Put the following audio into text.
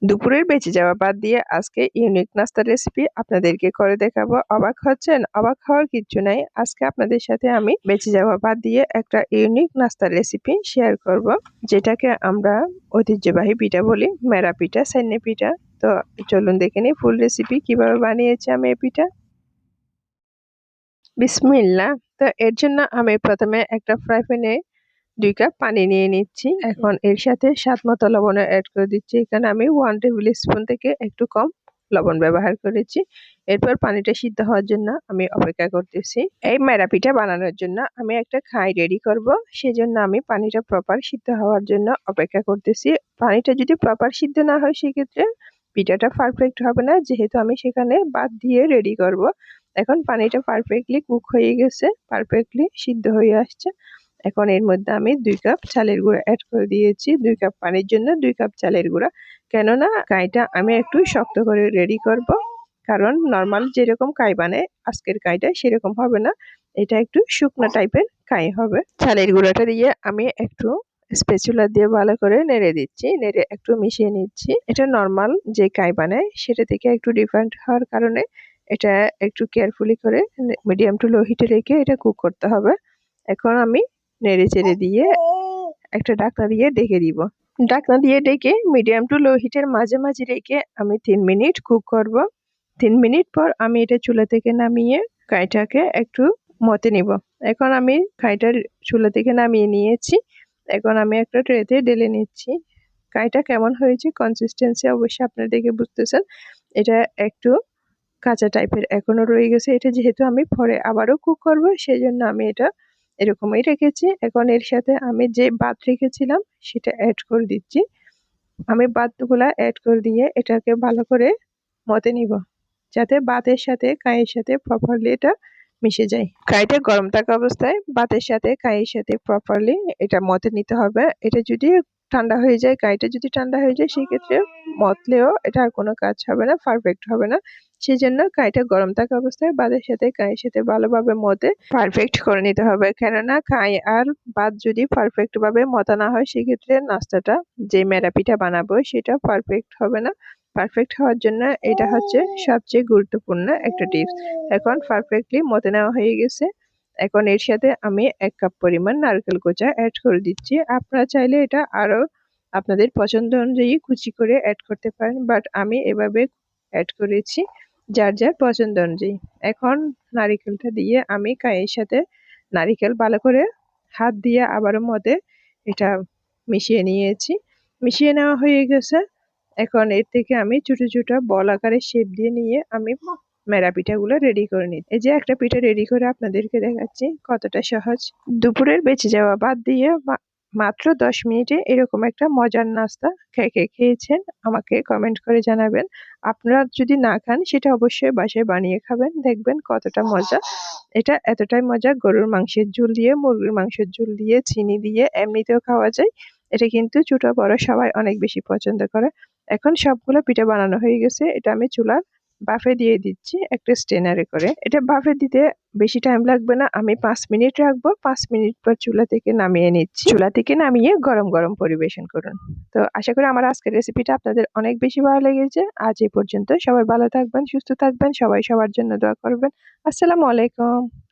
দুপুরের বেঁচে যাওয়া ভাত দিয়ে আজকে ইউনিক নাস্তার রেসিপি আপনাদেরকে করে দেখাবো। অবাক হচ্ছেন? অবাক হওয়ার কিচ্ছু নাই। আজকে আপনাদের সাথে আমি বেঁচে যাওয়া ভাত দিয়ে একটা ইউনিক নাস্তার রেসিপি শেয়ার করব, যেটাকে আমরা ঐতিহ্যবাহী পিঠা বলি, মেরা পিঠা, সেন্নে পিঠা। তো চলুন দেখে নিই ফুল রেসিপি কিভাবে বানিয়েছি আমি এই পিঠা। বিসমিল্লাহ। তো এর জন্য আমি প্রথমে একটা ফ্রাই প্যানে 2 কাপ পানি নিয়ে নিচ্ছি। এখন এর সাথে স্বাদ মতো লবণ অ্যাড করে দিচ্ছি। এখানে আমি 1 টেবিল স্পুন থেকে একটু কম লবণ ব্যবহার করেছি। এরপর পানিটা সিদ্ধ হওয়ার জন্য আমি অপেক্ষা করতেছি। এই মেরা পিঠা বানানোর জন্য আমি একটা খাই রেডি করব। সেজন্য আমি পানিটা প্রপার সিদ্ধ হওয়ার জন্য অপেক্ষা করতেছি। পানিটা যদি প্রপার সিদ্ধ না হয় সেক্ষেত্রে পিঠাটা পারফেক্ট হবে না, যেহেতু আমি সেখানে বাদ দিয়ে রেডি করব। এখন পানিটা পারফেক্টলি কুক হয়ে গেছে, পারফেক্টলি সিদ্ধ হয়ে আসছে। এখন এর মধ্যে আমি 2 কাপ চালের গুঁড়া অ্যাড করে দিয়েছি। 2 কাপ পানির জন্য 2 কাপ চালের গুঁড়া। কেননা কাইটা আমি একটু শক্ত করে রেডি করব, কারণ নর্মাল যেরকম কাই বানায় আজকের কাইটা সেরকম হবে না, এটা একটু শুকনো টাইপের কাই হবে। চালের গুঁড়াটা দিয়ে আমি একটু স্প্যাচুলা দিয়ে ভালো করে নেড়ে দিচ্ছি, নেড়ে একটু মিশিয়ে নিচ্ছি। এটা নর্মাল যে কাই বানায় সেটা থেকে একটু ডিফারেন্ট হওয়ার কারণে এটা একটু কেয়ারফুলি করে মিডিয়াম টু লো হিটে রেখে এটা কুক করতে হবে। এখন আমি নেড়ে চেড়ে দিয়ে একটা ঢাকনা দিয়ে ঢেকে দিব। ঢাকনা দিয়ে ঢেকে মিডিয়াম টু লো হিটের মাঝামাঝি রেখে আমি 3 মিনিট কুক করব। 3 মিনিট পর আমি এটা চুলা থেকে নামিয়ে কাইটাকে একটু মতে নিব। এখন আমি কাইটা চুলা থেকে নামিয়ে নিয়েছি। এখন আমি একটা ট্রেতে ঢেলে নিচ্ছি। কাইটা কেমন হয়েছে কনসিস্টেন্সি অবশ্যই আপনারা দেখে বুঝতেছেন। এটা একটু কাঁচা টাইপের এখনো রয়ে গেছে। এটা যেহেতু আমি পরে আবারও কুক করব, সেই জন্য আমি এটা এরকমই রেখেছি। এখন এর সাথে আমি যে ভাত রেখেছিলাম সেটা অ্যাড করে দিচ্ছি। আমি ভাতগুলা অ্যাড করে দিয়ে এটাকে ভালো করে মতে নিব, যাতে ভাতের সাথে কাইয়ের সাথে প্রপারলি এটা মিশে যায়। কাইটা গরম থাকা অবস্থায় ভাতের সাথে কাইয়ের সাথে প্রপারলি এটা মতে নিতে হবে। এটা যদি ঠান্ডা হয়ে যায়, কাইটা যদি ঠান্ডা হয়ে যায় সেক্ষেত্রে মতলেও এটা আর কোনো কাজ হবে না, পারফেক্ট হবে না। সেই জন্য কাইটা গরম থাকা অবস্থায় ভাতের সাথে কাইয়ের সাথে ভালোভাবে মতে পারফেক্ট করে নিতে হবে। কেননা কাই আর ভাত যদি পারফেক্ট ভাবে মতা না হয় সেক্ষেত্রে নাস্তাটা, যে মেরা পিঠা বানাবো, সেটা পারফেক্ট হবে না। পারফেক্ট হওয়ার জন্য এটা হচ্ছে সবচেয়ে গুরুত্বপূর্ণ একটা টিপস। এখন পারফেক্টলি মতে নেওয়া হয়ে গেছে। এখন এর সাথে আমি 1 কাপ পরিমাণ নারকেল কোঁচা অ্যাড করে দিচ্ছি। আপনারা চাইলে এটা আরো আপনাদের পছন্দ অনুযায়ী কুচি করে অ্যাড করতে পারেন, বাট আমি এভাবে অ্যাড করেছি যার যার পছন্দ অনুযায়ী। এখন নারিকেলটা দিয়ে আমি কাইয়ের সাথে নারিকেল ভালো করে হাত দিয়ে আবারও মধ্যে এটা মিশিয়ে নিয়েছি। মিশিয়ে নেওয়া হয়ে গেছে। এখন এর থেকে আমি ছোট ছোট বল আকারে শেপ দিয়ে নিয়ে আমি মেরা পিঠাগুলো রেডি করে নিই। এই যে একটা পিঠা রেডি করে আপনাদেরকে দেখাচ্ছি কতটা সহজ। দুপুরের বেঁচে যাওয়া ভাত দিয়ে মাত্র 10 মিনিটে এরকম একটা মজার নাস্তা কে কে খেয়েছেন আমাকে কমেন্ট করে জানাবেন। আপনারা যদি না খান সেটা অবশ্যই বাসায় বানিয়ে খাবেন, দেখবেন কতটা মজা। এটা এতটাই মজা, গরুর মাংসের ঝোল দিয়ে, মুরগির মাংসের ঝোল দিয়ে, চিনি দিয়ে এমনিতেও খাওয়া যায়। এটা কিন্তু ছোট বড় সবাই অনেক বেশি পছন্দ করে। এখন সবগুলো পিঠা বানানো হয়ে গেছে। এটা আমি চুলার বাফে দিয়ে দিচ্ছি একটা স্টেনারে করে। এটা বাফে দিতে বেশি টাইম লাগবে না, আমি 5 মিনিট রাখবো। 5 মিনিট পর চুলা থেকে নামিয়ে নিচ্ছি। চুলা থেকে নামিয়ে গরম গরম পরিবেশন করুন। তো আশা করি আমার আজকের রেসিপিটা আপনাদের অনেক বেশি ভালো লেগেছে। আজ এই পর্যন্ত। সবাই ভালো থাকবেন, সুস্থ থাকবেন, সবাই সবার জন্য দোয়া করবেন। আসসালামু আলাইকুম।